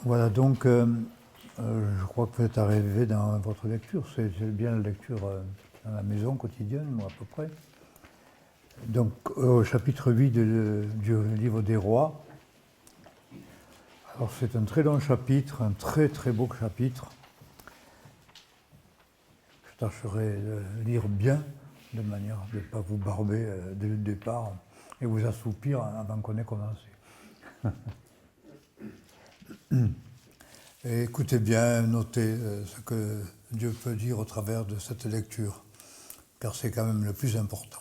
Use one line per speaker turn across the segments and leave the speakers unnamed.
Voilà, donc je crois que vous êtes arrivé dans votre lecture, c'est bien la lecture dans la maison quotidienne, moi à peu près. Donc au chapitre 8 du livre des rois. Alors c'est un très long chapitre, un très très beau chapitre. Je tâcherai de lire bien, de manière à ne pas vous barber dès le départ et vous assoupir avant qu'on ait commencé. Et écoutez bien, notez ce que Dieu peut dire au travers de cette lecture, car c'est quand même le plus important.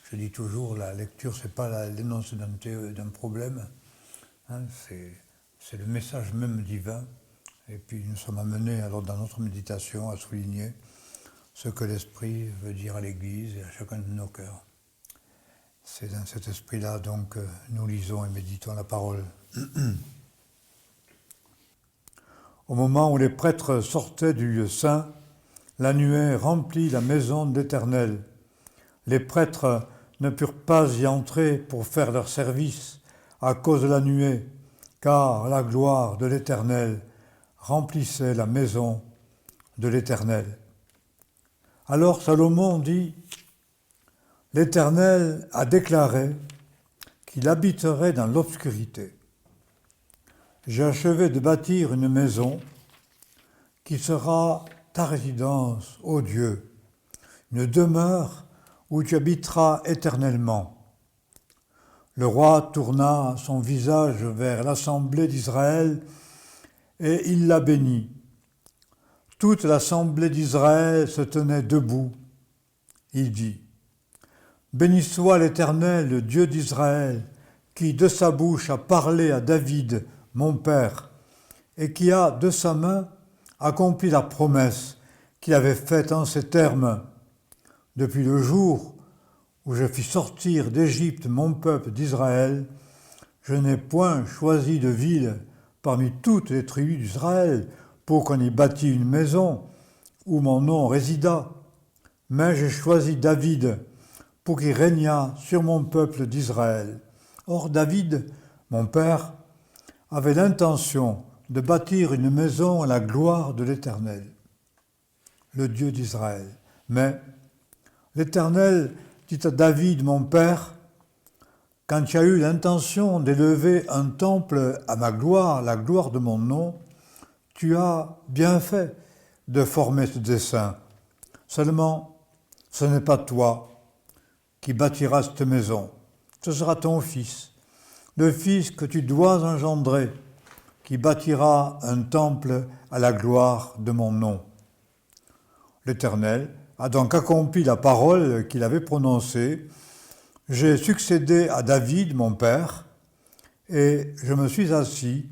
Je dis toujours, la lecture, c'est pas l'énoncé d'un problème, hein, c'est le message même divin. Et puis nous sommes amenés alors dans notre méditation à souligner ce que l'Esprit veut dire à l'Église et à chacun de nos cœurs. C'est dans cet esprit-là donc que nous lisons et méditons la parole. Au moment où les prêtres sortaient du lieu saint, la nuée remplit la maison de l'Éternel. Les prêtres ne purent pas y entrer pour faire leur service à cause de la nuée, car la gloire de l'Éternel remplissait la maison de l'Éternel. Alors Salomon dit, « L'Éternel a déclaré qu'il habiterait dans l'obscurité. J'ai achevé de bâtir une maison qui sera ta résidence, ô Dieu, une demeure où tu habiteras éternellement. » Le roi tourna son visage vers l'assemblée d'Israël et il la bénit. Toute l'assemblée d'Israël se tenait debout. Il dit, « Béni soit l'Éternel, le Dieu d'Israël, qui de sa bouche a parlé à David, mon père, et qui a de sa main accompli la promesse qu'il avait faite en ces termes. Depuis le jour où je fis sortir d'Égypte mon peuple d'Israël, je n'ai point choisi de ville parmi toutes les tribus d'Israël pour qu'on y bâtît une maison où mon nom résida, mais j'ai choisi David pour qu'il régnât sur mon peuple d'Israël. Or David, mon père, avait l'intention de bâtir une maison à la gloire de l'Éternel, le Dieu d'Israël. Mais l'Éternel dit à David, mon père, « Quand tu as eu l'intention d'élever un temple à ma gloire, la gloire de mon nom, tu as bien fait de former ce dessein. Seulement, ce n'est pas toi qui bâtiras cette maison, ce sera ton fils, le fils que tu dois engendrer, qui bâtira un temple à la gloire de mon nom. » L'Éternel a donc accompli la parole qu'il avait prononcée. J'ai succédé à David, mon père, et je me suis assis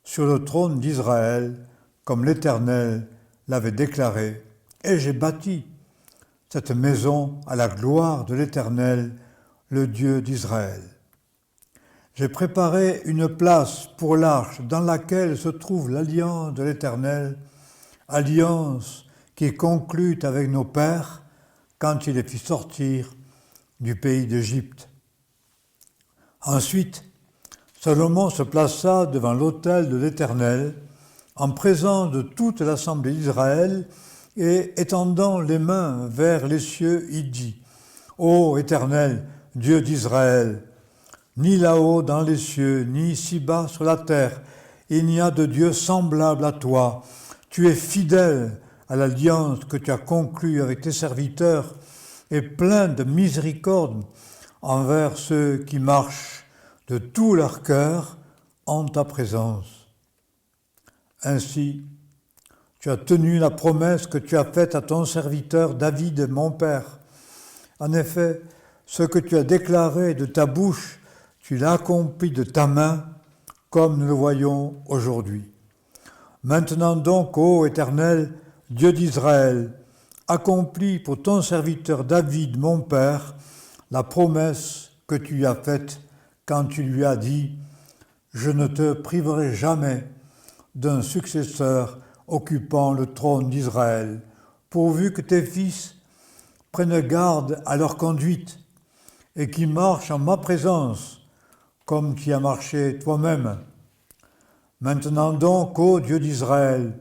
sur le trône d'Israël, comme l'Éternel l'avait déclaré, et j'ai bâti cette maison à la gloire de l'Éternel, le Dieu d'Israël. J'ai préparé une place pour l'arche dans laquelle se trouve l'alliance de l'Éternel, alliance qu'il conclut avec nos pères quand il les fit sortir du pays d'Égypte. Ensuite, Salomon se plaça devant l'autel de l'Éternel, en présence de toute l'assemblée d'Israël, et étendant les mains vers les cieux, il dit, « Ô Éternel, Dieu d'Israël, ni là-haut dans les cieux, ni ici-bas sur la terre, il n'y a de Dieu semblable à toi. Tu es fidèle à l'alliance que tu as conclue avec tes serviteurs et plein de miséricorde envers ceux qui marchent de tout leur cœur en ta présence. Ainsi, tu as tenu la promesse que tu as faite à ton serviteur David, mon père. En effet, ce que tu as déclaré de ta bouche, tu l'as accompli de ta main, comme nous le voyons aujourd'hui. Maintenant donc, ô Éternel, Dieu d'Israël, accomplis pour ton serviteur David, mon père, la promesse que tu lui as faite quand tu lui as dit « Je ne te priverai jamais d'un successeur occupant le trône d'Israël, pourvu que tes fils prennent garde à leur conduite et qu'ils marchent en ma présence, comme tu as marché toi-même. Maintenant donc, ô Dieu d'Israël,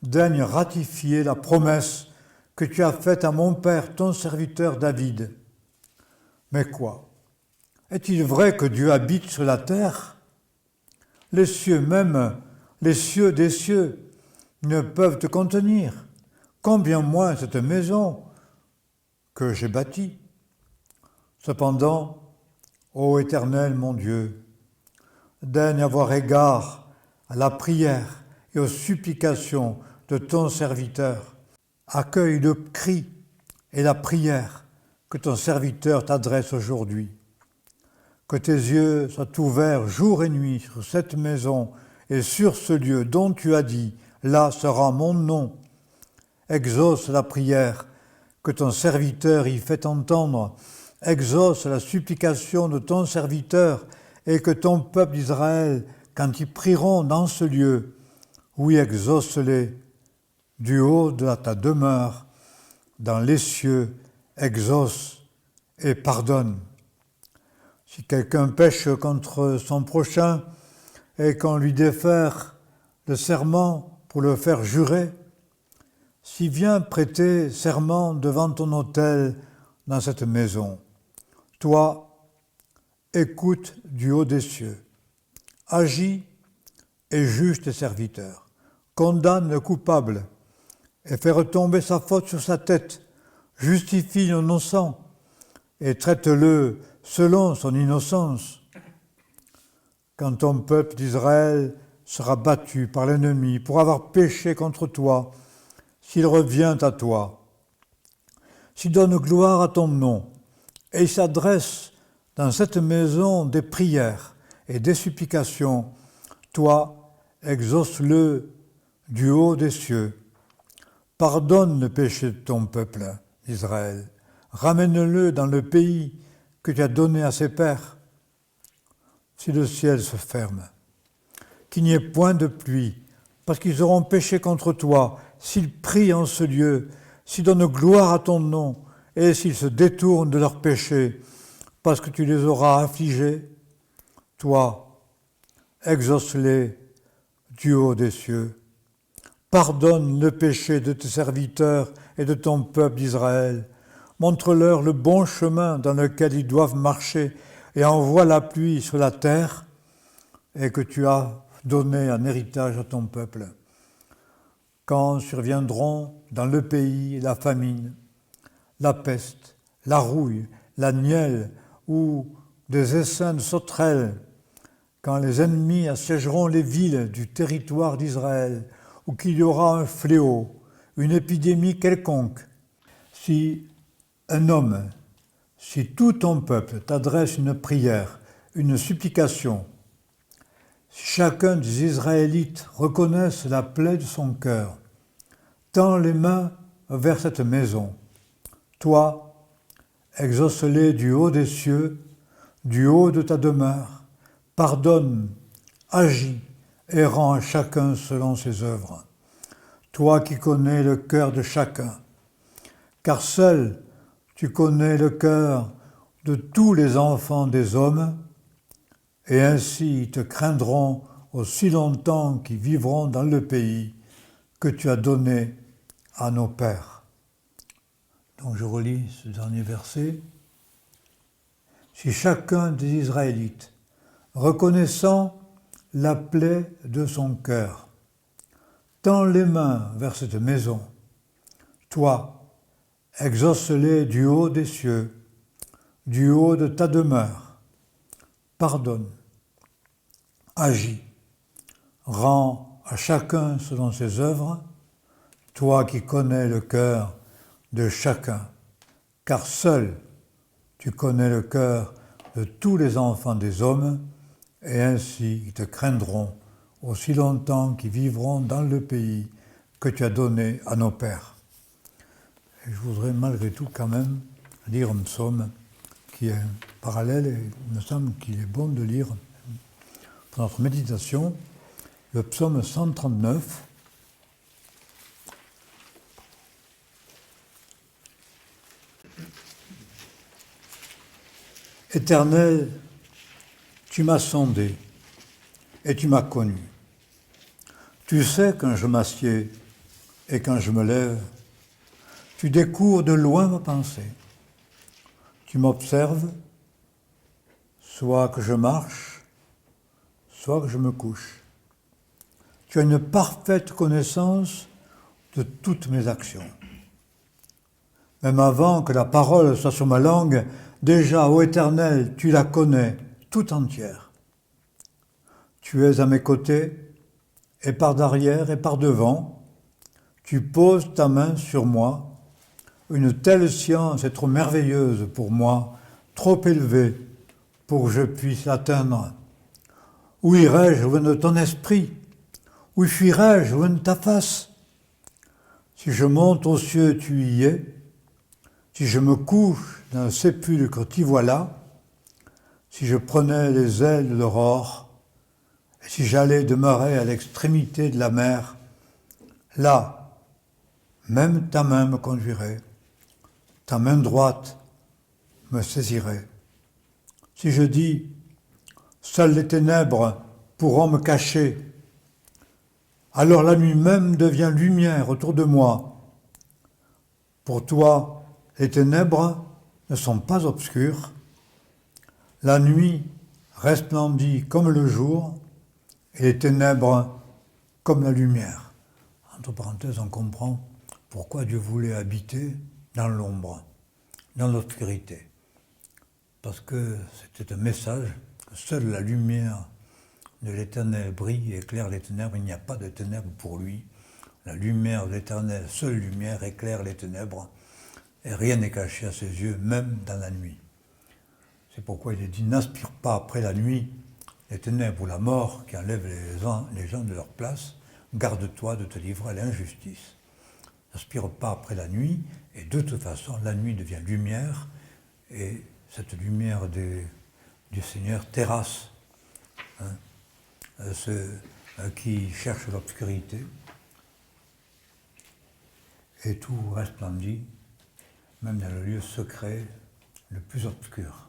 daigne ratifier la promesse que tu as faite à mon père, ton serviteur David. Mais quoi? Est-il vrai que Dieu habite sur la terre? Les cieux, même les cieux des cieux, ne peuvent te contenir. Combien moins cette maison que j'ai bâtie. Cependant, ô Éternel mon Dieu, daigne avoir égard à la prière et aux supplications de ton serviteur. Accueille le cri et la prière que ton serviteur t'adresse aujourd'hui. Que tes yeux soient ouverts jour et nuit sur cette maison et sur ce lieu dont tu as dit, là sera mon nom. Exauce la prière que ton serviteur y fait entendre. Exauce la supplication de ton serviteur et que ton peuple d'Israël, quand ils prieront dans ce lieu, oui, exauce-les du haut de ta demeure, dans les cieux, exauce et pardonne. Si quelqu'un pêche contre son prochain et qu'on lui défère le serment pour le faire jurer, s'il vient prêter serment devant ton autel dans cette maison, toi, écoute du haut des cieux, agis et juge tes serviteurs, condamne le coupable et fais retomber sa faute sur sa tête, justifie l'innocent et traite-le selon son innocence. Quand ton peuple d'Israël sera battu par l'ennemi pour avoir péché contre toi, s'il revient à toi, s'il donne gloire à ton nom, et il s'adresse dans cette maison des prières et des supplications, toi, exauce-le du haut des cieux. Pardonne le péché de ton peuple, Israël. Ramène-le dans le pays que tu as donné à ses pères. Si le ciel se ferme, qu'il n'y ait point de pluie, parce qu'ils auront péché contre toi, s'ils prient en ce lieu, s'ils donnent gloire à ton nom, et s'ils se détournent de leurs péchés, parce que tu les auras affligés, toi, exauce-les du haut des cieux. Pardonne le péché de tes serviteurs et de ton peuple d'Israël. Montre-leur le bon chemin dans lequel ils doivent marcher et envoie la pluie sur la terre et que tu as donné en héritage à ton peuple. Quand surviendront dans le pays la famine, la peste, la rouille, la nielle ou des essaims de sauterelles, quand les ennemis assiégeront les villes du territoire d'Israël, ou qu'il y aura un fléau, une épidémie quelconque, si un homme, si tout ton peuple t'adresse une prière, une supplication, si chacun des Israélites reconnaisse la plaie de son cœur, tends les mains vers cette maison, toi, exauce-les du haut des cieux, du haut de ta demeure, pardonne, agis et rends à chacun selon ses œuvres. Toi qui connais le cœur de chacun, car seul tu connais le cœur de tous les enfants des hommes, et ainsi ils te craindront aussi longtemps qu'ils vivront dans le pays que tu as donné à nos pères. Donc je relis ce dernier verset. Si chacun des Israélites, reconnaissant la plaie de son cœur, tend les mains vers cette maison, toi, exauce-les du haut des cieux, du haut de ta demeure, pardonne, agis, rends à chacun selon ses œuvres, toi qui connais le cœur de chacun, car seul tu connais le cœur de tous les enfants des hommes, et ainsi ils te craindront aussi longtemps qu'ils vivront dans le pays que tu as donné à nos pères. Et je voudrais malgré tout quand même lire un psaume qui est parallèle, et il me semble qu'il est bon de lire pour notre méditation, le psaume 139. Éternel, tu m'as sondé et tu m'as connu. Tu sais quand je m'assieds et quand je me lève, tu découvres de loin ma pensée. Tu m'observes, soit que je marche, soit que je me couche. Tu as une parfaite connaissance de toutes mes actions. Même avant que la parole soit sur ma langue, déjà, ô Éternel, tu la connais tout entière. Tu es à mes côtés, et par derrière et par devant, tu poses ta main sur moi. Une telle science est trop merveilleuse pour moi, trop élevée pour que je puisse l'atteindre. Où irais-je loin de ton esprit? Où fuirais-je loin de ta face? Si je monte aux cieux, tu y es. Si je me couche dans le sépulcre, t'y voilà. Si je prenais les ailes de l'aurore, et si j'allais demeurer à l'extrémité de la mer, là, même ta main me conduirait, ta main droite me saisirait. Si je dis, seules les ténèbres pourront me cacher, alors la nuit même devient lumière autour de moi. Pour toi, les ténèbres ne sont pas obscures. La nuit resplendit comme le jour et les ténèbres comme la lumière. Entre parenthèses, on comprend pourquoi Dieu voulait habiter dans l'ombre, dans l'obscurité. Parce que c'était un message que seule la lumière de l'Éternel brille et éclaire les ténèbres. Il n'y a pas de ténèbres pour lui. La lumière de l'Éternel, seule lumière, éclaire les ténèbres. Et rien n'est caché à ses yeux, même dans la nuit. C'est pourquoi il est dit, n'aspire pas après la nuit les ténèbres ou la mort qui enlèvent les gens de leur place. Garde-toi de te livrer à l'injustice. N'aspire pas après la nuit, et de toute façon, la nuit devient lumière, et cette lumière du Seigneur terrasse ceux qui cherchent l'obscurité, et tout resplendit, même dans le lieu secret le plus obscur.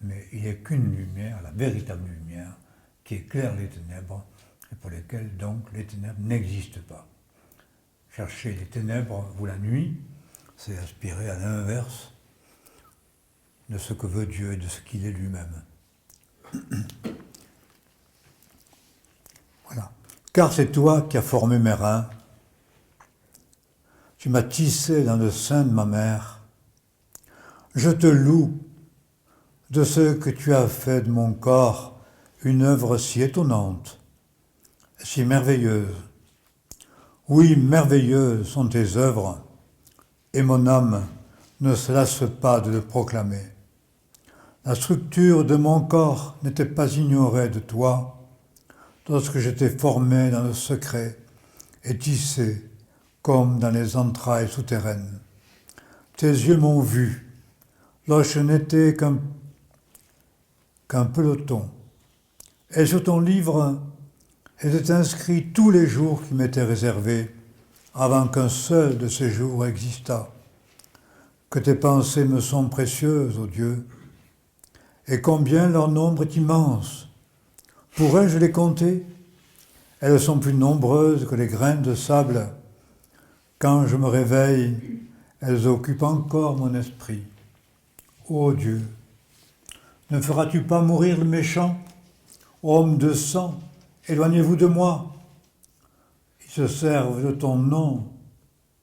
Mais il n'y a qu'une lumière, la véritable lumière, qui éclaire les ténèbres, et pour lesquelles donc les ténèbres n'existent pas. Chercher les ténèbres ou la nuit, c'est aspirer à l'inverse de ce que veut Dieu et de ce qu'il est lui-même. Voilà. Car c'est toi qui as formé mes reins. Tu m'as tissé dans le sein de ma mère. Je te loue de ce que tu as fait de mon corps une œuvre si étonnante, si merveilleuse. Oui, merveilleuses sont tes œuvres, et mon âme ne se lasse pas de le proclamer. La structure de mon corps n'était pas ignorée de toi, lorsque j'étais formé dans le secret et tissé comme dans les entrailles souterraines. Tes yeux m'ont vu, lorsque je n'étais qu'un peloton, et sur ton livre étaient inscrits tous les jours qui m'étaient réservés, avant qu'un seul de ces jours existât. Que tes pensées me sont précieuses, ô Dieu, et combien leur nombre est immense. Pourrais-je les compter? Elles sont plus nombreuses que les grains de sable. Quand je me réveille, elles occupent encore mon esprit. Ô Dieu, ne feras-tu pas mourir le méchant? Homme de sang, éloignez-vous de moi. Ils se servent de ton nom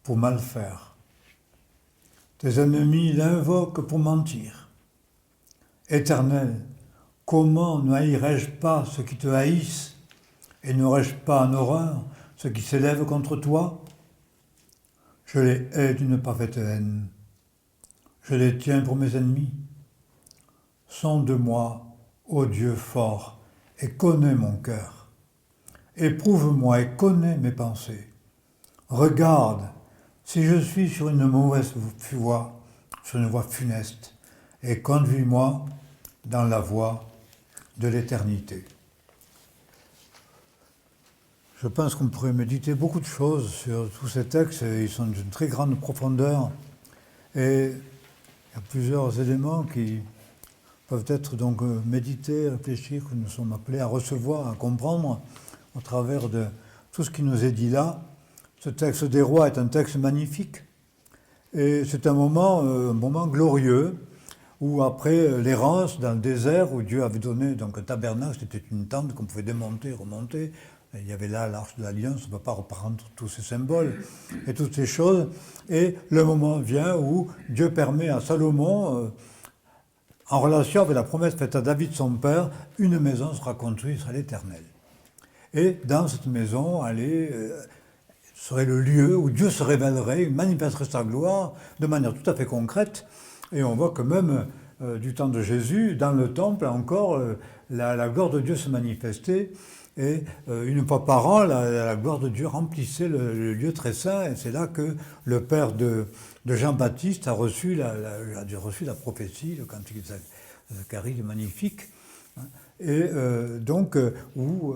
pour mal faire. Tes ennemis l'invoquent pour mentir. Éternel, comment ne haïrais-je pas ceux qui te haïssent, et n'aurais-je pas en horreur ceux qui s'élèvent contre toi? Je les hais d'une parfaite haine. Je les tiens pour mes ennemis. Sonde-moi, ô Dieu fort, et connais mon cœur. Éprouve-moi et connais mes pensées. Regarde si je suis sur une mauvaise voie, sur une voie funeste, et conduis-moi dans la voie de l'éternité. Je pense qu'on pourrait méditer beaucoup de choses sur tous ces textes, ils sont d'une très grande profondeur, et il y a plusieurs éléments qui peuvent être donc médités, réfléchir, que nous sommes appelés à recevoir, à comprendre au travers de tout ce qui nous est dit là. Ce texte des rois est un texte magnifique. Et c'est un moment glorieux, où après l'errance dans le désert, où Dieu avait donné donc un tabernacle, c'était une tente qu'on pouvait démonter, remonter. Et il y avait là l'arche de l'Alliance, on ne peut pas reprendre tous ces symboles et toutes ces choses. Et le moment vient où Dieu permet à Salomon, en relation avec la promesse faite à David son père, une maison sera construite à l'Éternel. Et dans cette maison, serait le lieu où Dieu se révélerait, manifesterait sa gloire de manière tout à fait concrète. Et on voit que même du temps de Jésus, dans le temple encore, la gloire de Dieu se manifestait. Et une fois par an, la gloire de Dieu remplissait le lieu très saint. Et c'est là que le père de Jean-Baptiste a reçu la prophétie, le cantique de Zacharie, le magnifique. Et où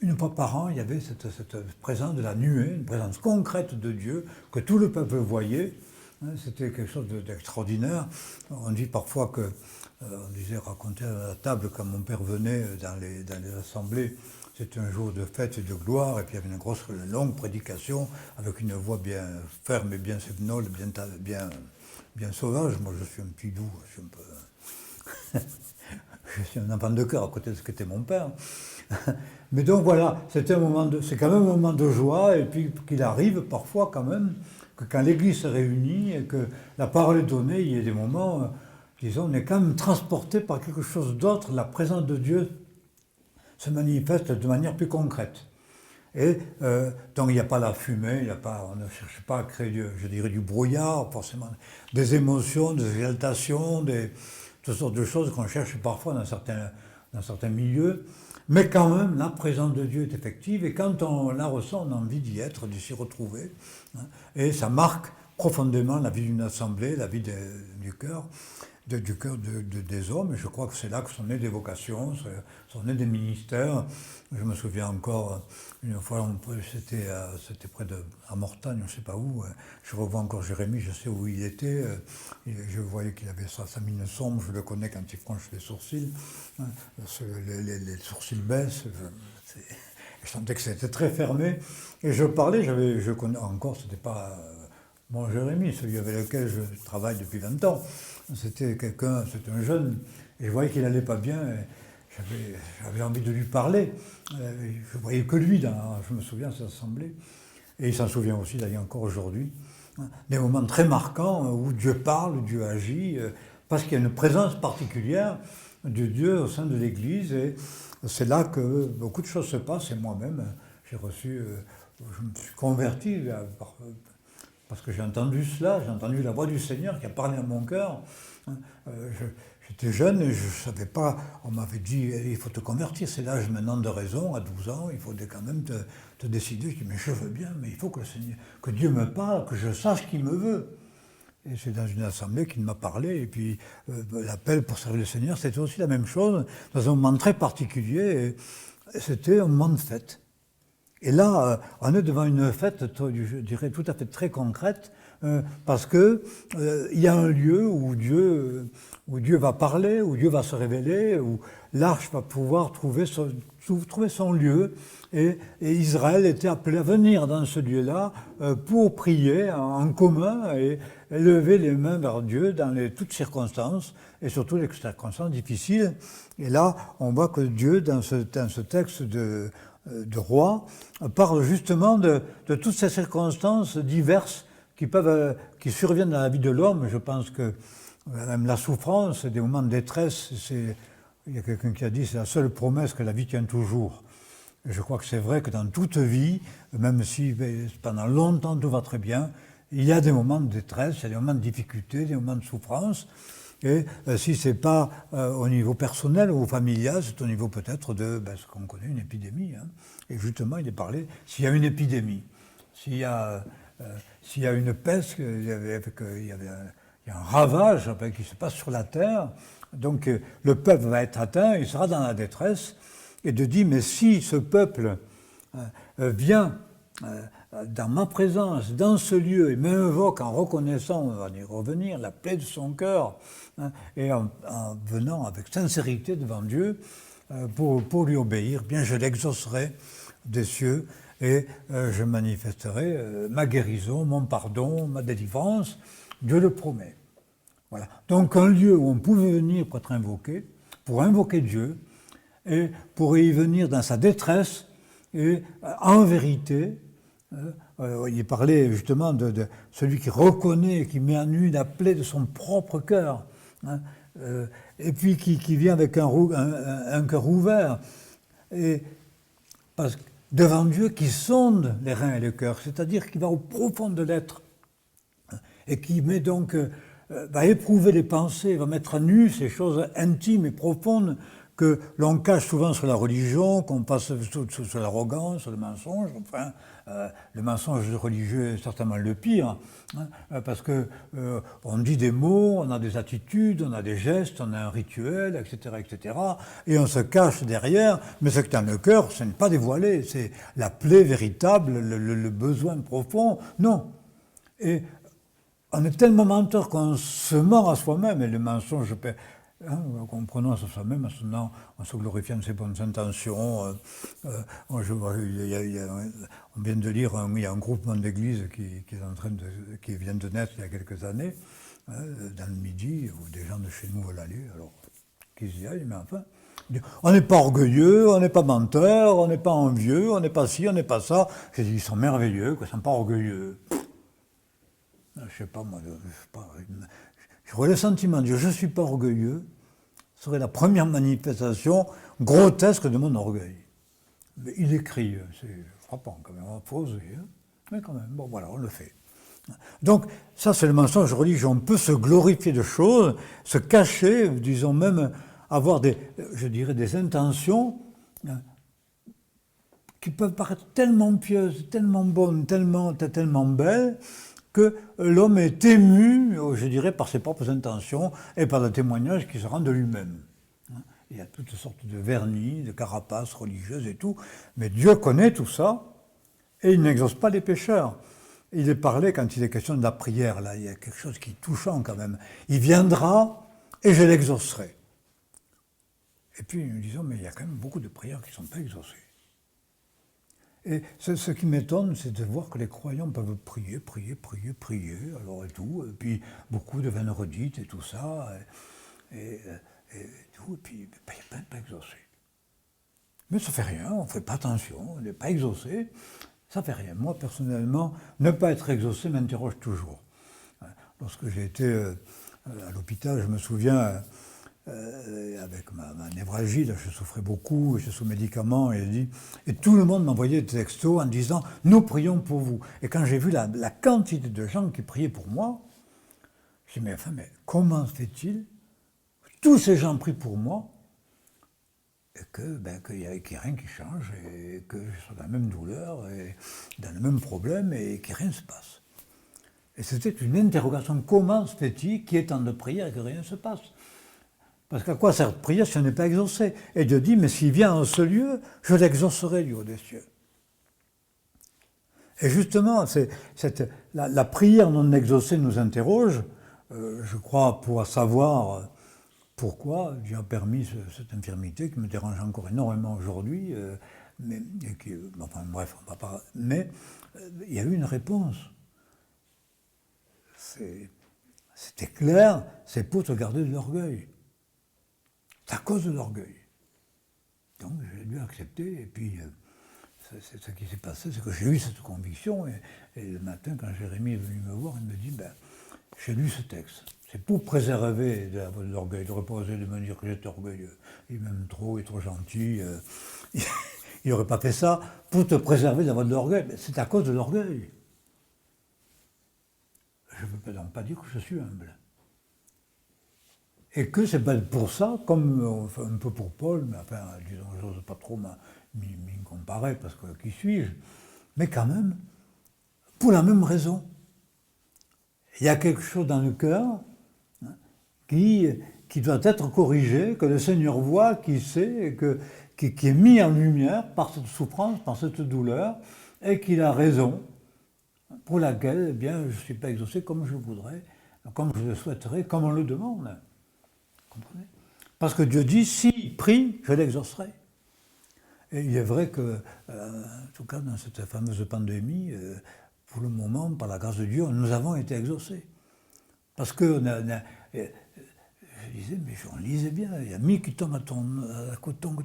une fois par an, il y avait cette présence de la nuée, une présence concrète de Dieu, que tout le peuple voyait. C'était quelque chose d'extraordinaire. On dit parfois que, on disait raconter à la table quand mon père venait dans les assemblées, c'était un jour de fête et de gloire, et puis il y avait une longue prédication avec une voix bien ferme et bien sévnole, bien sauvage. Moi, je suis un petit doux, je suis un enfant de cœur à côté de ce qu'était mon père. Mais donc voilà, c'est quand même un moment de joie, et puis qu'il arrive parfois quand même que quand l'Église se réunit et que la parole est donnée, il y a des moments, disons, on est quand même transporté par quelque chose d'autre. La présence de Dieu se manifeste de manière plus concrète. Et donc il n'y a pas la fumée, on ne cherche pas à créer, du brouillard, forcément, des émotions, des exaltations, toutes sortes de choses qu'on cherche parfois dans certains milieux. Mais quand même, la présence de Dieu est effective, et quand on la ressent, on a envie d'y être, de s'y retrouver. Et ça marque profondément la vie d'une assemblée, la vie du cœur des hommes. Et je crois que c'est là que sont nées des vocations, sont nés des ministères. Je me souviens encore, une fois, c'était près à Mortagne, je ne sais pas où. Je revois encore Jérémie, je sais où il était. Je voyais qu'il avait sa mine sombre, je le connais quand il fronce les sourcils. Les sourcils baissent. Je sentais que c'était très fermé. Et je parlais, je connais encore, c'était pas mon Jérémie, celui avec lequel je travaille depuis 20 ans. C'était un jeune, et je voyais qu'il n'allait pas bien. J'avais envie de lui parler. Je voyais que lui, je me souviens, cette assemblée. Et il s'en souvient aussi, d'ailleurs, encore aujourd'hui. Des moments très marquants où Dieu parle, où Dieu agit, parce qu'il y a une présence particulière de Dieu au sein de l'Église. Et c'est là que beaucoup de choses se passent. Et moi-même, je me suis converti parce que j'ai entendu cela, j'ai entendu la voix du Seigneur qui a parlé à mon cœur. J'étais jeune et je ne savais pas, on m'avait dit, il faut te convertir, c'est l'âge maintenant de raison, à 12 ans, il faut quand même te décider. Je dis, mais je veux bien, mais il faut que Dieu me parle, que je sache qu'il me veut. Et c'est dans une assemblée qu'il m'a parlé, et puis l'appel pour servir le Seigneur, c'était aussi la même chose, dans un moment très particulier, et c'était un moment de fête. Et là, on est devant une fête, je dirais, tout à fait très concrète, parce que il y a un lieu où Dieu va parler, où Dieu va se révéler, où l'arche va pouvoir trouver son lieu. Et Israël était appelé à venir dans ce lieu-là pour prier en commun et lever les mains vers Dieu dans toutes circonstances, et surtout les circonstances difficiles. Et là, on voit que Dieu, dans ce texte de roi, parle justement de toutes ces circonstances diverses qui surviennent dans la vie de l'homme. Je pense que même la souffrance, des moments de détresse, il y a quelqu'un qui a dit, c'est la seule promesse que la vie tient toujours. Et je crois que c'est vrai que dans toute vie, même si pendant longtemps tout va très bien, il y a des moments de détresse, il y a des moments de difficulté, des moments de souffrance. Et si ce n'est pas au niveau personnel ou familial, c'est au niveau peut-être de ce qu'on connaît, une épidémie. Et justement, il est parlé, s'il y a une épidémie, s'il y a une peste, il y a un ravage qui se passe sur la terre, donc le peuple va être atteint, il sera dans la détresse, et de dire, mais si ce peuple vient dans ma présence, dans ce lieu, et m'invoque en reconnaissant, on va y revenir, la plaie de son cœur, et en venant avec sincérité devant Dieu pour lui obéir, bien je l'exaucerai des cieux, et je manifesterai ma guérison, mon pardon, ma délivrance. Dieu le promet. Voilà. Donc un lieu où on pouvait venir pour être invoqué, pour invoquer Dieu, et pour y venir dans sa détresse, et en vérité, il parlait justement de celui qui reconnaît, qui met à nu la plaie de son propre cœur, hein, et puis qui vient avec un cœur ouvert, et parce que devant Dieu qui sonde les reins et le cœur, c'est-à-dire qui va au profond de l'être, et qui met donc, va éprouver les pensées, va mettre à nu ces choses intimes et profondes que l'on cache souvent sur la religion, qu'on passe sur l'arrogance, sur le mensonge. Enfin, le mensonge religieux est certainement le pire, hein, parce que on dit des mots, on a des attitudes, on a des gestes, on a un rituel, etc., etc., et on se cache derrière, mais ce qui est dans le cœur, ce n'est pas dévoilé, c'est la plaie véritable, le besoin profond, non. Et on est tellement menteur qu'on se ment à soi-même, et le mensonge, qu'on prononce à soi-même, en se glorifiant de ses bonnes intentions. On vient de lire, il y a un groupement d'église qui vient de naître il y a quelques années, dans le Midi, où des gens de chez nous veulent aller, alors qu'ils y aillent, mais enfin. On n'est pas orgueilleux, on n'est pas menteur, on n'est pas envieux, on n'est pas ci, on n'est pas ça. J'ai dit, ils sont merveilleux, ils ne sont pas orgueilleux. Je sais pas, moi, j'aurais le sentiment de dire je ne suis pas orgueilleux, ce serait la première manifestation grotesque de mon orgueil. Mais il écrit, c'est frappant quand même, on faut oser, hein, mais quand même, bon voilà, on le fait. Donc ça c'est le mensonge religieux, on peut se glorifier de choses, se cacher, disons même avoir je dirais des intentions qui peuvent paraître tellement pieuses, tellement bonnes, tellement belles, que l'homme est ému, je dirais, par ses propres intentions et par le témoignage qui se rend de lui-même. Il y a toutes sortes de vernis, de carapaces religieuses et tout, mais Dieu connaît tout ça et il n'exauce pas les pécheurs. Il est parlé, quand il est question de la prière, là, il y a quelque chose qui est touchant quand même. Il viendra et je l'exaucerai. Et puis nous disons, mais il y a quand même beaucoup de prières qui ne sont pas exaucées. Et ce qui m'étonne, c'est de voir que les croyants peuvent prier, alors et tout, et puis beaucoup de veines redites et tout ça, et tout, et puis il n'y a pas exaucé. Mais ça ne fait rien, on ne fait pas attention, on n'est pas exaucé, ça ne fait rien. Moi, personnellement, ne pas être exaucé m'interroge toujours. Lorsque j'ai été à l'hôpital, je me souviens, avec ma névralgie, là, je souffrais beaucoup, j'étais sous médicaments, et tout le monde m'envoyait des textos en disant « Nous prions pour vous ». Et quand j'ai vu la quantité de gens qui priaient pour moi, je me suis dit « Mais comment se fait-il que tous ces gens prient pour moi et qu'il n'y ait rien qui change, et que je sois dans la même douleur, et dans le même problème, et que rien ne se passe ?» Et c'était une interrogation. Comment se fait-il qu'il y ait tant de prières et que rien ne se passe ? Parce qu'à quoi sert de prière si on n'est pas exaucé? Et Dieu dit, mais s'il vient en ce lieu, je l'exaucerai du haut des cieux. Et justement, la prière non exaucée nous interroge, je crois, pour savoir pourquoi Dieu a permis cette infirmité qui me dérange encore énormément aujourd'hui, mais il y a eu une réponse. C'était clair, c'est pour te garder de l'orgueil. C'est à cause de l'orgueil. Donc j'ai dû accepter, et puis ce qui s'est passé, c'est que j'ai eu cette conviction, et le matin, quand Jérémie est venu me voir, il me dit, j'ai lu ce texte. C'est pour préserver de l'orgueil. Il aurait pas osé de me dire que j'étais orgueilleux. Il m'aime trop, il est trop gentil. Il n'aurait pas fait ça pour te préserver de la voie de l'orgueil. Mais c'est à cause de l'orgueil. Je ne veux donc pas dire que je suis humble. Et que c'est pas pour ça, comme un peu pour Paul, mais enfin, disons, j'ose pas trop m'y comparer, parce que qui suis-je? Mais quand même, pour la même raison. Il y a quelque chose dans le cœur qui doit être corrigé, que le Seigneur voit, qui sait, qui est mis en lumière par cette souffrance, par cette douleur, et qu'il a raison, pour laquelle, eh bien, je ne suis pas exaucé comme je voudrais, comme je le souhaiterais, comme on le demande. Comprenez? Parce que Dieu dit, s'il prie, je l'exaucerai. Et il est vrai que, en tout cas dans cette fameuse pandémie, pour le moment, par la grâce de Dieu, nous avons été exaucés. Parce que je disais, mais on lisait bien, il y a 1000 qui tombent à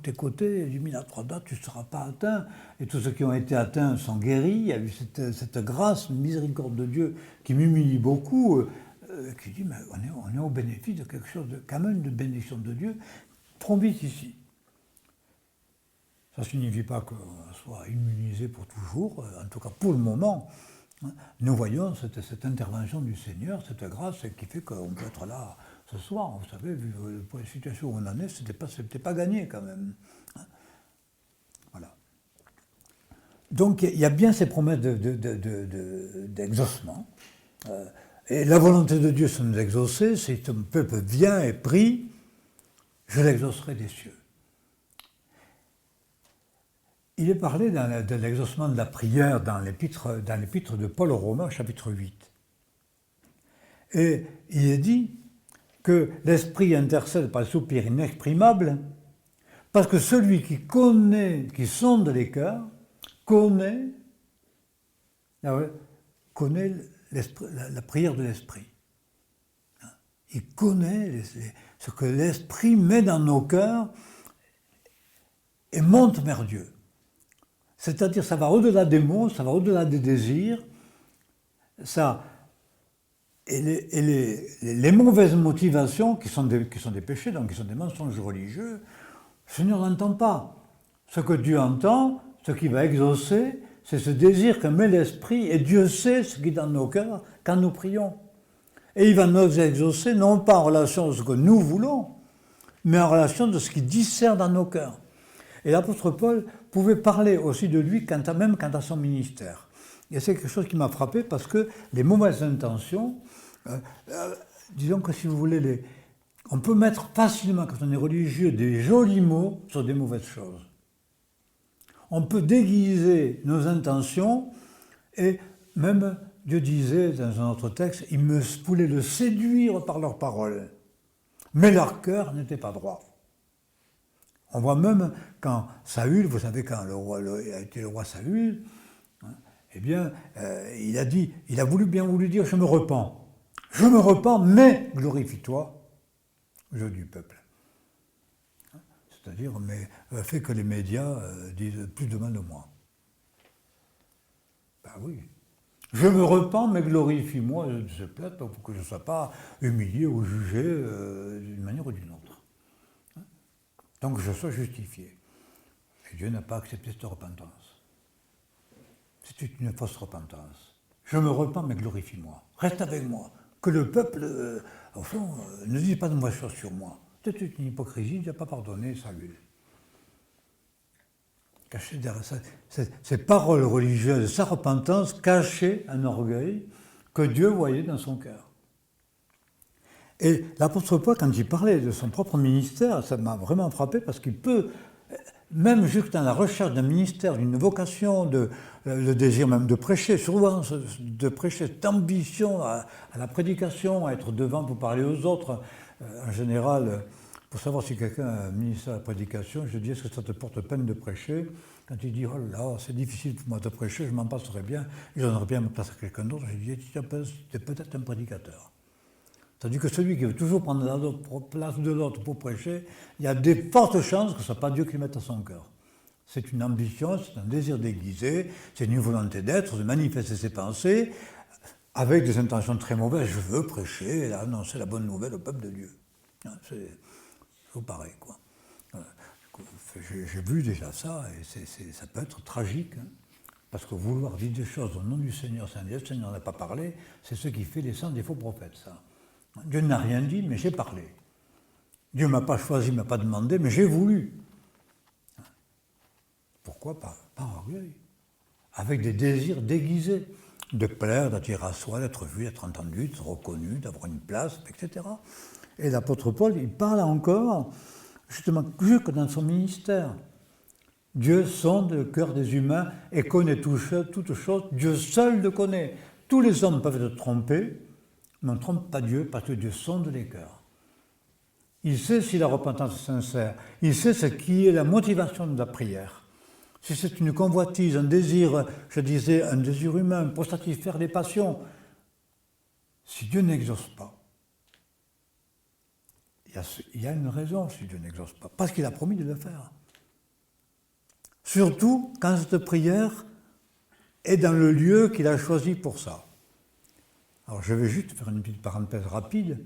tes côtés, et du 1000 à 3 dates, tu ne seras pas atteint. Et tous ceux qui ont été atteints sont guéris. Il y a eu cette grâce, une miséricorde de Dieu qui m'humilie beaucoup, qui dit, mais on est au bénéfice de quelque chose, quand même de bénédiction de Dieu, promise ici. Ça ne signifie pas qu'on soit immunisé pour toujours, en tout cas pour le moment. Nous voyons cette intervention du Seigneur, cette grâce qui fait qu'on peut être là ce soir. Vous savez, vu la situation où on en est, c'était pas gagné quand même. Voilà. Donc il y a bien ces promesses d'exaucement. Et la volonté de Dieu, c'est de nous exaucer. Si ton peuple vient et prie, je l'exaucerai des cieux. Il est parlé de l'exaucement de la prière dans l'épître de Paul aux Romains, chapitre 8. Et il est dit que l'Esprit intercède par le soupir inexprimable, parce que celui qui connaît, qui sonde les cœurs, connaît la prière de l'Esprit. Il connaît ce que l'Esprit met dans nos cœurs et monte vers Dieu. C'est-à-dire, ça va au-delà des mots, ça va au-delà des désirs. Et les mauvaises motivations, qui sont des péchés, donc qui sont des mensonges religieux, le Seigneur n'entend pas. Ce que Dieu entend, ce qui va exaucer, c'est ce désir que met l'Esprit, et Dieu sait ce qui est dans nos cœurs quand nous prions. Et il va nous exaucer, non pas en relation de ce que nous voulons, mais en relation de ce qui discerne dans nos cœurs. Et l'apôtre Paul pouvait parler aussi de lui, même quant à son ministère. Et c'est quelque chose qui m'a frappé parce que les mauvaises intentions, disons que si vous voulez, on peut mettre facilement, quand on est religieux, des jolis mots sur des mauvaises choses. On peut déguiser nos intentions et même, Dieu disait dans un autre texte, ils voulaient le séduire par leurs paroles. Mais leur cœur n'était pas droit. On voit même quand Saül, vous savez, quand il a été le roi Saül, eh bien, il a bien voulu dire, je me repens, mais glorifie-toi, Dieu du peuple. C'est-à-dire, mais fait que les médias disent plus de mal de moi. Ben oui. Je me repens, mais glorifie-moi de ce peuple pour que je ne sois pas humilié ou jugé d'une manière ou d'une autre. Donc je sois justifié. Et Dieu n'a pas accepté cette repentance. C'est une fausse repentance. Je me repens, mais glorifie-moi. Reste avec moi. Que le peuple, au fond, ne dise pas de mauvaises choses sur moi. C'est une hypocrisie, Dieu n'a pas pardonné Saül. Caché derrière ça, ces paroles religieuses, sa repentance cachait un orgueil que Dieu voyait dans son cœur. Et l'apôtre Paul, quand il parlait de son propre ministère, ça m'a vraiment frappé parce qu'il peut, même juste dans la recherche d'un ministère, d'une vocation, le désir même de prêcher, souvent de prêcher, cette ambition à la prédication, à être devant pour parler aux autres, en général, pour savoir si quelqu'un a un ministère à la prédication, je dis est-ce que ça te porte peine de prêcher? Quand il dit oh là, c'est difficile pour moi de prêcher, je m'en passerais bien, je donnerais bien ma place à quelqu'un d'autre, je dis tu es peut-être un prédicateur. C'est-à-dire que celui qui veut toujours prendre la place de l'autre pour prêcher, il y a des fortes chances que ce ne soit pas Dieu qui le mette à son cœur. C'est une ambition, c'est un désir déguisé, c'est une volonté d'être, de manifester ses pensées, avec des intentions très mauvaises. Je veux prêcher et annoncer la bonne nouvelle au peuple de Dieu. C'est tout pareil, quoi. J'ai vu déjà ça, et ça peut être tragique, hein, parce que vouloir dire des choses au nom du Seigneur, le Seigneur n'en a pas parlé, c'est ce qui fait les sang des faux prophètes, ça. Dieu n'a rien dit, mais j'ai parlé. Dieu ne m'a pas choisi, ne m'a pas demandé, mais j'ai voulu. Pourquoi pas? Par orgueil. Avec des désirs déguisés. De plaire, d'attirer à soi, d'être vu, d'être entendu, d'être reconnu, d'avoir une place, etc. Et l'apôtre Paul, il parle encore, justement, que dans son ministère. Dieu sonde le cœur des humains et connaît toutes choses. Dieu seul le connaît. Tous les hommes peuvent être trompés, mais on ne trompe pas Dieu parce que Dieu sonde les cœurs. Il sait si la repentance est sincère. Il sait ce qui est la motivation de la prière. si c'est une convoitise, un désir, je disais, un désir humain pour satisfaire les passions, si Dieu n'exauce pas, il y a une raison si Dieu n'exauce pas, parce qu'il a promis de le faire. Surtout quand cette prière est dans le lieu qu'il a choisi pour ça. Alors je vais juste faire une petite parenthèse rapide.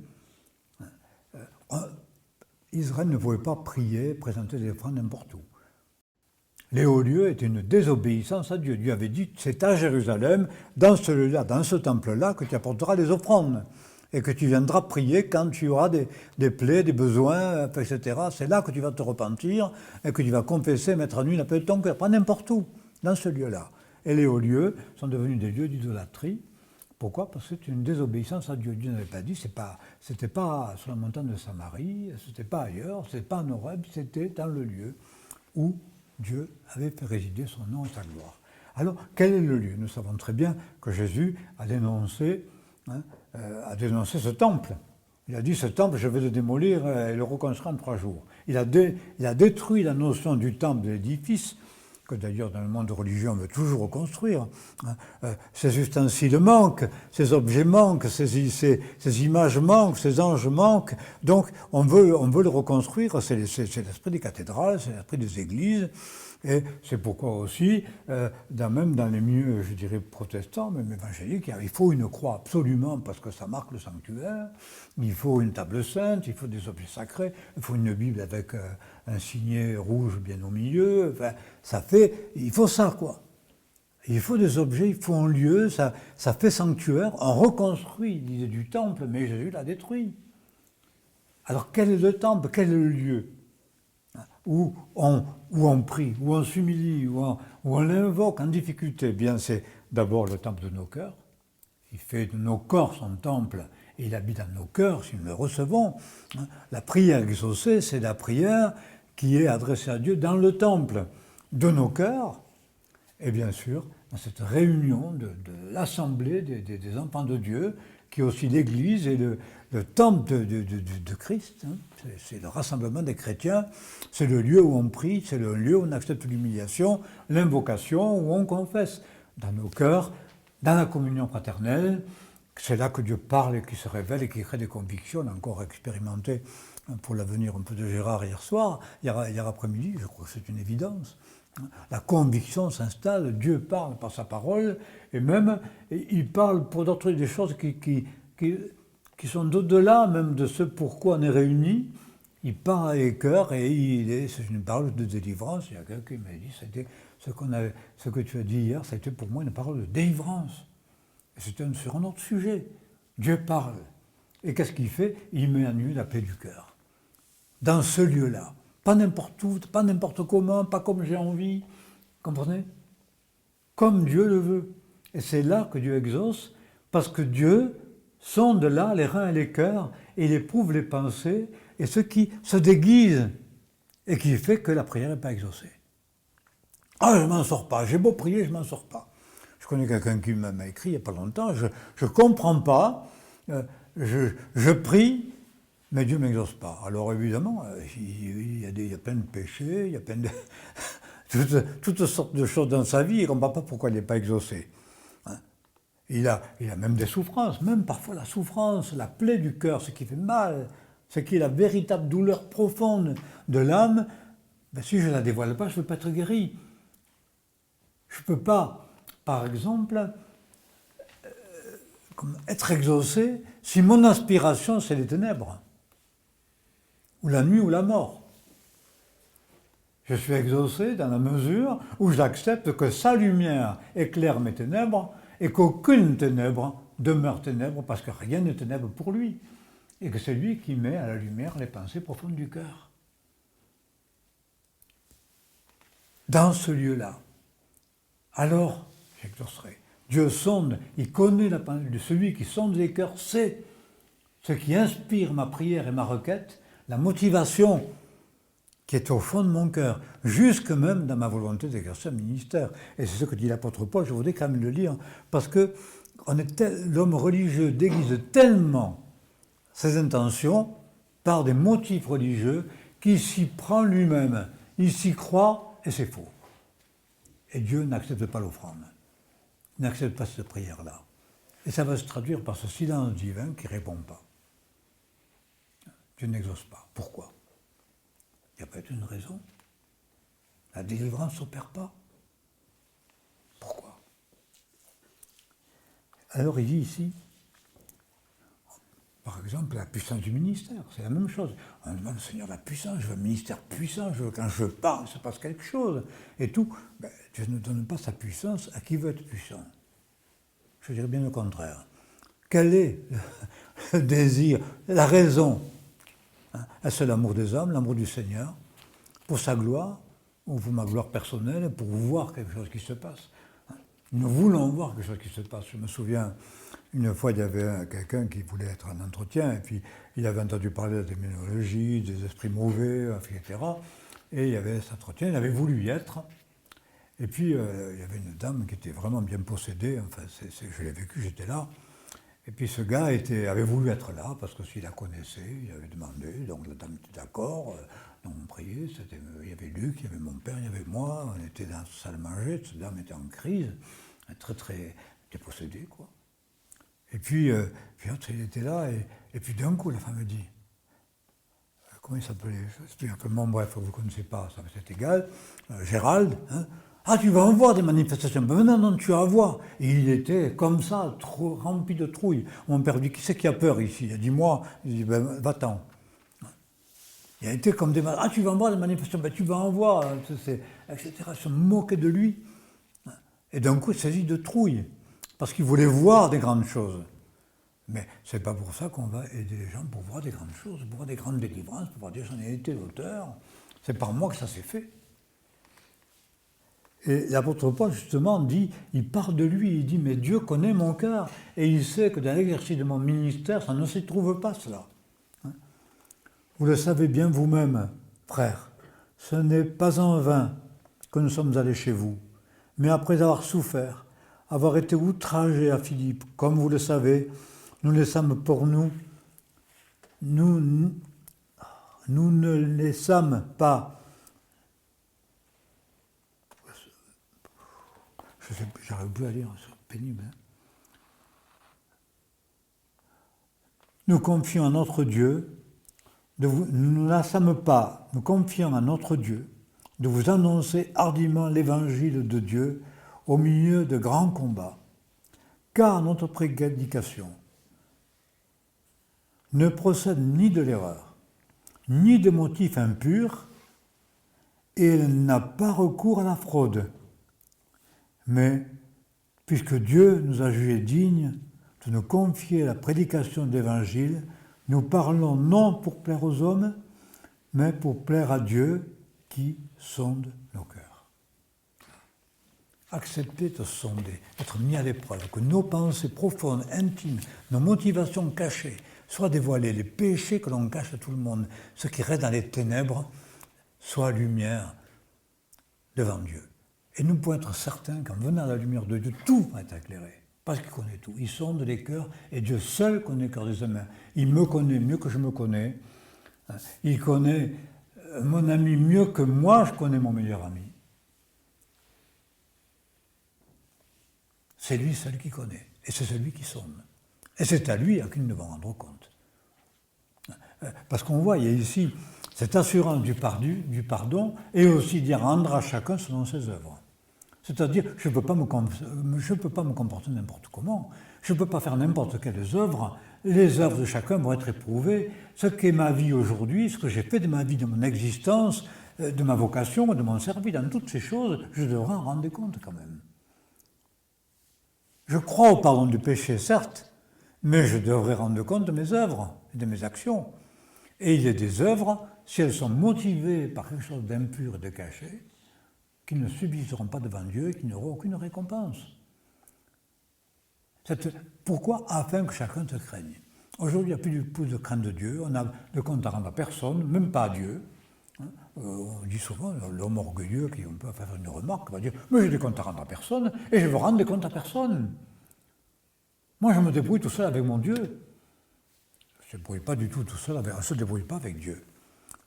Israël ne pouvait pas prier, présenter des offrandes n'importe où. Les hauts lieux étaient une désobéissance à Dieu. Dieu avait dit, c'est à Jérusalem, dans ce lieu-là, dans ce temple-là, que tu apporteras les offrandes. Et que tu viendras prier quand tu auras des plaies, des besoins, etc. C'est là que tu vas te repentir et que tu vas confesser, mettre à nu l'appel de ton cœur. Pas n'importe où, dans ce lieu-là. Et les hauts lieux sont devenus des lieux d'idolâtrie. Pourquoi? Parce que c'est une désobéissance à Dieu. Dieu n'avait pas dit, c'était pas sur la montagne de Samarie, c'était pas ailleurs, c'était pas en Horeb, c'était dans le lieu où Dieu avait fait résider son nom et sa gloire. Alors, quel est le lieu? Nous savons très bien que Jésus a dénoncé ce temple. Il a dit, ce temple, je vais le démolir et le reconstruire en 3 jours. Il a détruit la notion du temple, de l'édifice, que d'ailleurs dans le monde religieux on veut toujours reconstruire. Ces ustensiles manquent, ces objets manquent, ces images manquent, ces anges manquent. Donc on veut le reconstruire, c'est l'esprit des cathédrales, c'est l'esprit des églises. Et c'est pourquoi aussi, même dans les milieux, je dirais, protestants, même évangéliques, il faut une croix absolument parce que ça marque le sanctuaire, il faut une table sainte, il faut des objets sacrés, il faut une Bible avec un signet rouge bien au milieu, enfin, il faut ça, quoi. Il faut des objets, il faut un lieu, ça fait sanctuaire, on reconstruit l'idée du temple, mais Jésus l'a détruit. Alors quel est le temple, quel est le lieu où on prie, où on s'humilie, où on l'invoque en difficulté? Bien, c'est d'abord le temple de nos cœurs. Il fait de nos corps son temple et il habite dans nos cœurs si nous le recevons. La prière exaucée, c'est la prière qui est adressée à Dieu dans le temple de nos cœurs et bien sûr dans cette réunion de l'assemblée des enfants de Dieu qui est aussi l'Église et le temple de Christ. C'est le rassemblement des chrétiens, c'est le lieu où on prie, c'est le lieu où on accepte l'humiliation, l'invocation, où on confesse dans nos cœurs, dans la communion fraternelle. C'est là que Dieu parle et qui se révèle et qui crée des convictions. On a encore expérimenté pour l'avenir un peu de Gérard hier après-midi, je crois que c'est une évidence. La conviction s'installe, Dieu parle par sa parole, et même il parle pour d'autres des choses qui sont d'au-delà même de ce pourquoi on est réunis. Il parle à les cœurs et c'est une parole de délivrance. Il y a quelqu'un qui m'a dit, c'était ce que tu as dit hier, c'était pour moi une parole de délivrance. Et c'était sur un autre sujet. Dieu parle. Et qu'est-ce qu'il fait? Il met à nu la paix du cœur. Dans ce lieu-là. Pas n'importe où, pas n'importe comment, pas comme j'ai envie. Comprenez? Comme Dieu le veut. Et c'est là que Dieu exauce, parce que Dieu sonde là les reins et les cœurs, et il éprouve les pensées, et ce qui se déguise, et qui fait que la prière n'est pas exaucée. Ah, je ne m'en sors pas, j'ai beau prier, je ne m'en sors pas. Je connais quelqu'un qui m'a écrit il n'y a pas longtemps, je ne comprends pas, je prie, mais Dieu ne m'exauce pas. Alors évidemment, il y a plein de péchés, il y a plein de toutes sortes de choses dans sa vie, il ne comprend pas pourquoi il n'est pas exaucé. Il a même des souffrances, même parfois la souffrance, la plaie du cœur, ce qui fait mal, ce qui est la véritable douleur profonde de l'âme. Ben, si je ne la dévoile pas, je ne peux pas être guéri. Je ne peux pas, par exemple, être exaucé si mon aspiration, c'est les ténèbres, ou la nuit ou la mort. Je suis exaucé dans la mesure où j'accepte que sa lumière éclaire mes ténèbres et qu'aucune ténèbre demeure ténèbre parce que rien n'est ténèbre pour lui et que c'est lui qui met à la lumière les pensées profondes du cœur. Dans ce lieu-là, alors j'exaucerai. Dieu sonde, il connaît la pensée de celui qui sonde les cœurs, c'est ce qui inspire ma prière et ma requête, la motivation qui est au fond de mon cœur, jusque même dans ma volonté d'exercer un ministère. Et c'est ce que dit l'apôtre Paul, je voudrais quand même le lire, parce que l'homme religieux déguise tellement ses intentions par des motifs religieux qu'il s'y prend lui-même. Il s'y croit et c'est faux. Et Dieu n'accepte pas l'offrande. Il n'accepte pas cette prière-là. Et ça va se traduire par ce silence divin qui ne répond pas. Dieu n'exauce pas. Pourquoi? Il n'y a pas une raison. La délivrance ne s'opère pas. Pourquoi? Alors il dit ici, par exemple, la puissance du ministère, c'est la même chose. On demande, Seigneur, la puissance, je veux un ministère puissant, je veux quand je parle, il se passe quelque chose. Et tout, ben, Dieu ne donne pas sa puissance à qui veut être puissant. Je dirais bien le contraire. Quel est le désir, la raison? Est-ce l'amour des hommes, l'amour du Seigneur, pour sa gloire, ou pour ma gloire personnelle, pour voir quelque chose qui se passe? Nous voulons voir quelque chose qui se passe. Je me souviens, une fois, il y avait quelqu'un qui voulait être en entretien, et puis il avait entendu parler de la démonologie, des esprits mauvais, etc. Et il y avait cet entretien, il avait voulu y être. Et puis, il y avait une dame qui était vraiment bien possédée, enfin, je l'ai vécu, j'étais là. Et puis ce gars avait voulu être là, parce que s'il la connaissait, il avait demandé, donc la dame était d'accord, donc on priait, il y avait Luc, il y avait mon père, il y avait moi, on était dans la salle à manger, cette dame était en crise, très dépossédée, quoi. Et puis l'autre, il était là, et puis d'un coup, la femme me dit, comment il s'appelait? Je sais un peu, bref, vous ne connaissez pas, ça c'est égal, Gérald, hein. Ah, tu vas en voir des manifestations. Ben non, tu vas en voir. Et il était comme ça, rempli de trouille. Mon père dit, qui c'est qui a peur ici? Il a dit, moi. Il dit, ben va-t'en. Il a été comme des... Ah, tu vas en voir des manifestations? Ben tu vas en voir, etc. Ils se moquaient de lui. Et d'un coup, il s'agit de trouille. Parce qu'il voulait voir des grandes choses. Mais c'est pas pour ça qu'on va aider les gens pour voir des grandes choses, pour voir des grandes délivrances, pour voir dire, j'en ai été l'auteur. C'est par moi que ça s'est fait. Et l'apôtre Paul, justement, il parle de lui, il dit, mais Dieu connaît mon cœur, et il sait que dans l'exercice de mon ministère, ça ne s'y trouve pas, cela. Vous le savez bien vous-même, frères, ce n'est pas en vain que nous sommes allés chez vous, mais après avoir souffert, avoir été outragés à Philippe, comme vous le savez, nous les sommes pour nous ne les sommes pas. J'arrive plus à lire, c'est pénible. Hein. Nous confions à notre Dieu, nous ne lassons pas, nous confions à notre Dieu de vous annoncer hardiment l'évangile de Dieu au milieu de grands combats, car notre prédication ne procède ni de l'erreur, ni de motifs impurs, et elle n'a pas recours à la fraude. Mais, puisque Dieu nous a jugés dignes de nous confier la prédication de l'Évangile, nous parlons non pour plaire aux hommes, mais pour plaire à Dieu qui sonde nos cœurs. Accepter de sonder, être mis à l'épreuve, que nos pensées profondes, intimes, nos motivations cachées soient dévoilées, les péchés que l'on cache à tout le monde, ce qui reste dans les ténèbres, soient lumière devant Dieu. Et nous pouvons être certains qu'en venant à la lumière de Dieu, tout va être éclairé. Parce qu'il connaît tout. Il sonde les cœurs et Dieu seul connaît le cœur des humains. Il me connaît mieux que je me connais. Il connaît mon ami mieux que moi, je connais mon meilleur ami. C'est lui seul qui connaît. Et c'est celui qui sonde. Et c'est à lui à qui nous devons rendre compte. Parce qu'on voit, il y a ici cette assurance du pardon et aussi d'y rendre à chacun selon ses œuvres. C'est-à-dire, je ne peux pas me comporter n'importe comment, je ne peux pas faire n'importe quelles œuvres, les œuvres de chacun vont être éprouvées. Ce qu'est ma vie aujourd'hui, ce que j'ai fait de ma vie, de mon existence, de ma vocation, de mon service, dans toutes ces choses, je devrais en rendre compte quand même. Je crois au pardon du péché, certes, mais je devrais rendre compte de mes œuvres et de mes actions. Et il y a des œuvres, si elles sont motivées par quelque chose d'impur et de caché, qui ne subsisteront pas devant Dieu et qui n'auront aucune récompense. Pourquoi? Afin que chacun te craigne. Aujourd'hui, il n'y a plus de crainte de Dieu, on n'a de compte à rendre à personne, même pas à Dieu. On dit souvent, l'homme orgueilleux qui peut faire une remarque, va dire « mais j'ai des comptes à rendre à personne et je veux rendre des comptes à personne. Moi, je me débrouille tout seul avec mon Dieu. » Je ne se débrouille pas du tout seul, on ne se débrouille pas avec Dieu.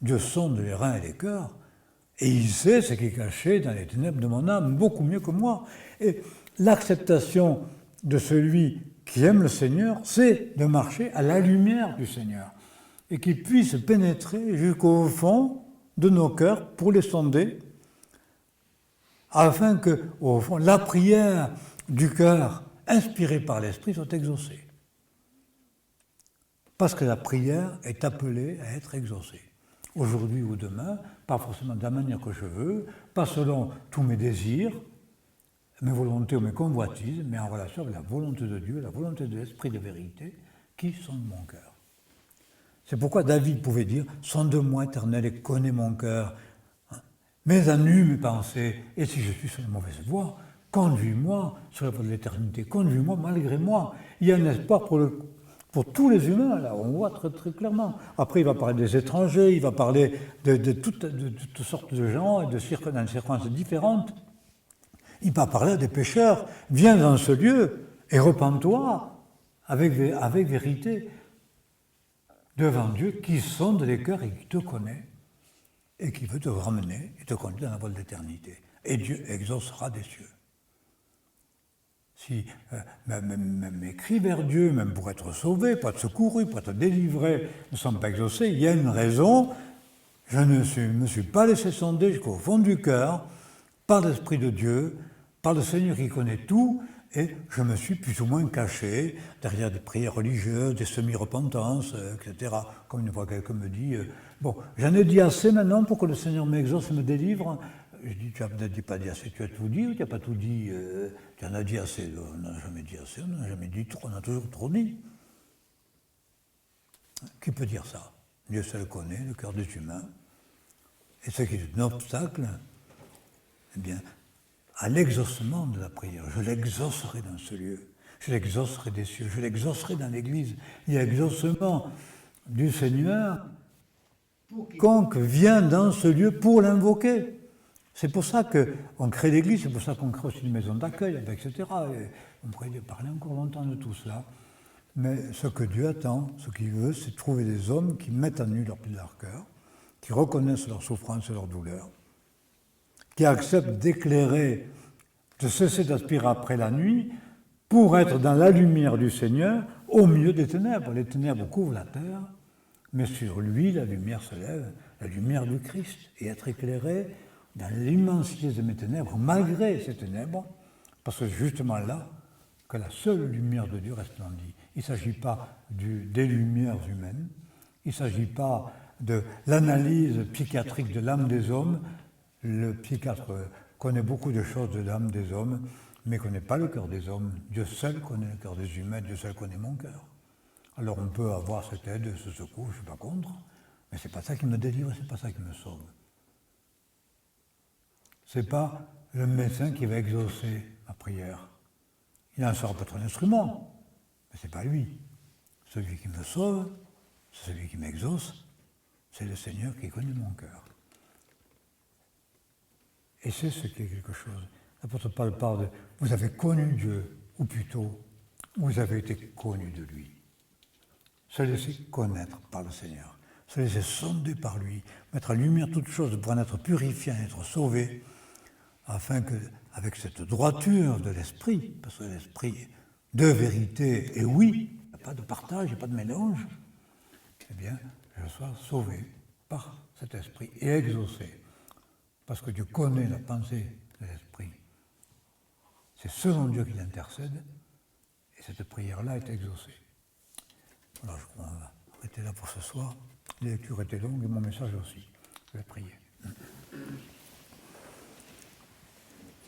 Dieu sonde les reins et les cœurs. Et il sait ce qui est caché dans les ténèbres de mon âme, beaucoup mieux que moi. Et l'acceptation de celui qui aime le Seigneur, c'est de marcher à la lumière du Seigneur et qu'il puisse pénétrer jusqu'au fond de nos cœurs pour les sonder, afin que, au fond, la prière du cœur, inspirée par l'Esprit, soit exaucée. Parce que la prière est appelée à être exaucée. Aujourd'hui ou demain, pas forcément de la manière que je veux, pas selon tous mes désirs, mes volontés ou mes convoitises, mais en relation avec la volonté de Dieu, la volonté de l'Esprit de vérité qui sonde mon cœur. C'est pourquoi David pouvait dire « Sonde-moi, Éternel, et connais mon cœur. Mets à nu mes pensées, et si je suis sur la mauvaise voie, conduis-moi sur la voie de l'éternité, conduis-moi malgré moi. » Il y a un espoir pour tous les humains, là, on voit très, très clairement. Après, il va parler des étrangers, il va parler de toutes sortes de gens, et dans des circonstances différentes. Il va parler des pécheurs. Viens dans ce lieu et repens-toi avec vérité devant Dieu qui sonde les cœurs et qui te connaît et qui veut te ramener et te conduire dans la voie de l'éternité. Et Dieu exaucera des cieux. Si même écrit vers Dieu, même pour être sauvé, pour être secouru, pour être délivré, ne sont pas exaucés, il y a une raison. Je ne me suis pas laissé sonder jusqu'au fond du cœur par l'Esprit de Dieu, par le Seigneur qui connaît tout, et je me suis plus ou moins caché derrière des prières religieuses, des semi-repentances, etc. Comme une fois quelqu'un me dit, bon, j'en ai dit assez maintenant pour que le Seigneur m'exauce et me délivre. Je dis, tu n'as peut-être pas dit assez, tu as tout dit ou tu n'as pas tout dit, tu en as dit assez. On n'a jamais dit assez, on n'a jamais dit trop, on a toujours trop dit. Qui peut dire ça? Dieu seul connaît le cœur des humains. Et ce qui est un obstacle, eh bien, à l'exaucement de la prière. Je l'exaucerai dans ce lieu. Je l'exaucerai des cieux. Je l'exaucerai dans l'Église. Il y a l'exaucement du Seigneur pour quiconque vient dans ce lieu pour l'invoquer. C'est pour ça qu'on crée l'Église, c'est pour ça qu'on crée aussi une maison d'accueil, etc. Et on pourrait parler encore longtemps de tout cela. Mais ce que Dieu attend, ce qu'il veut, c'est trouver des hommes qui mettent à nu leur cœur, qui reconnaissent leur souffrance et leur douleur, qui acceptent d'éclairer, de cesser d'aspirer après la nuit, pour être dans la lumière du Seigneur, au milieu des ténèbres. Les ténèbres couvrent la terre, mais sur lui, la lumière se lève, la lumière du Christ, et être éclairé dans l'immensité de mes ténèbres, malgré ces ténèbres, parce que c'est justement là que la seule lumière de Dieu resplendit. Il ne s'agit pas des lumières humaines, il ne s'agit pas de l'analyse psychiatrique de l'âme des hommes. Le psychiatre connaît beaucoup de choses de l'âme des hommes, mais ne connaît pas le cœur des hommes. Dieu seul connaît le cœur des humains, Dieu seul connaît mon cœur. Alors on peut avoir cette aide, ce secours, je ne suis pas contre, mais ce n'est pas ça qui me délivre, ce n'est pas ça qui me sauve. Ce n'est pas le médecin qui va exaucer ma prière. Il en sera peut-être un instrument, mais ce n'est pas lui. Celui qui me sauve, c'est celui qui m'exauce, c'est le Seigneur qui connaît mon cœur. Et c'est ce qui est quelque chose. L'apôtre Paul parle de « vous avez connu Dieu », ou plutôt « vous avez été connu de lui ». Se laisser connaître par le Seigneur, se laisser sonder par lui, mettre en lumière toutes choses pour en être purifié, en être sauvé, afin que, avec cette droiture de l'esprit, parce que l'esprit de vérité et oui, il n'y a pas de partage, il n'y a pas de mélange, eh bien, je sois sauvé par cet esprit et exaucé. Parce que Dieu connaît la pensée de l'esprit. C'est selon Dieu qu'il intercède, et cette prière-là est exaucée. Alors je crois qu'on va arrêter là pour ce soir. Les lectures étaient longues et mon message aussi. Je vais prier.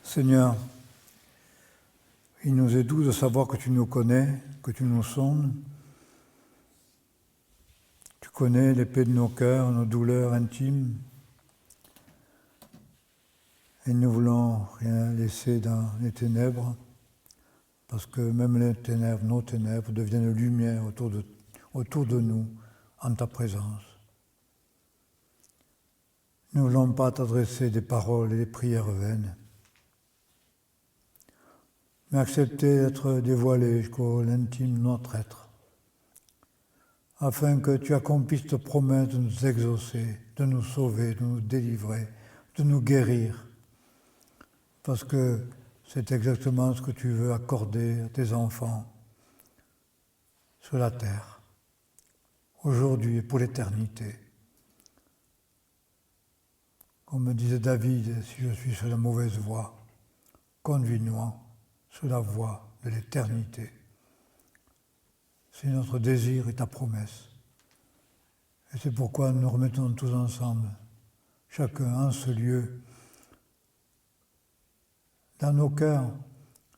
Seigneur, il nous est doux de savoir que tu nous connais, que tu nous sondes. Tu connais l'épée de nos cœurs, nos douleurs intimes. Et nous ne voulons rien laisser dans les ténèbres, parce que même les ténèbres, nos ténèbres, deviennent lumière autour de nous, en ta présence. Nous ne voulons pas t'adresser des paroles et des prières vaines, mais accepter d'être dévoilé jusqu'au l'intime de notre être, afin que tu accomplisses ta promesse de nous exaucer, de nous sauver, de nous délivrer, de nous guérir, parce que c'est exactement ce que tu veux accorder à tes enfants sur la terre, aujourd'hui et pour l'éternité. Comme me disait David, si je suis sur la mauvaise voie, conduis-moi sur la voie de l'éternité. C'est notre désir et ta promesse. Et c'est pourquoi nous remettons tous ensemble, chacun en ce lieu, dans nos cœurs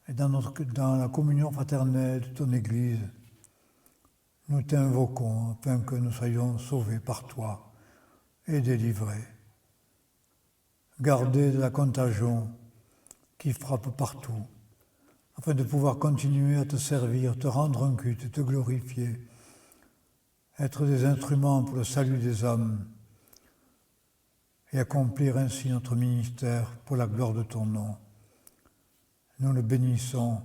et dans la communion fraternelle de ton Église, nous t'invoquons afin que nous soyons sauvés par toi et délivrés, gardés de la contagion qui frappe partout, afin de pouvoir continuer à te servir, te rendre un culte, te glorifier, être des instruments pour le salut des âmes et accomplir ainsi notre ministère pour la gloire de ton nom. Nous le bénissons.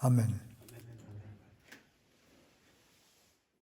Amen.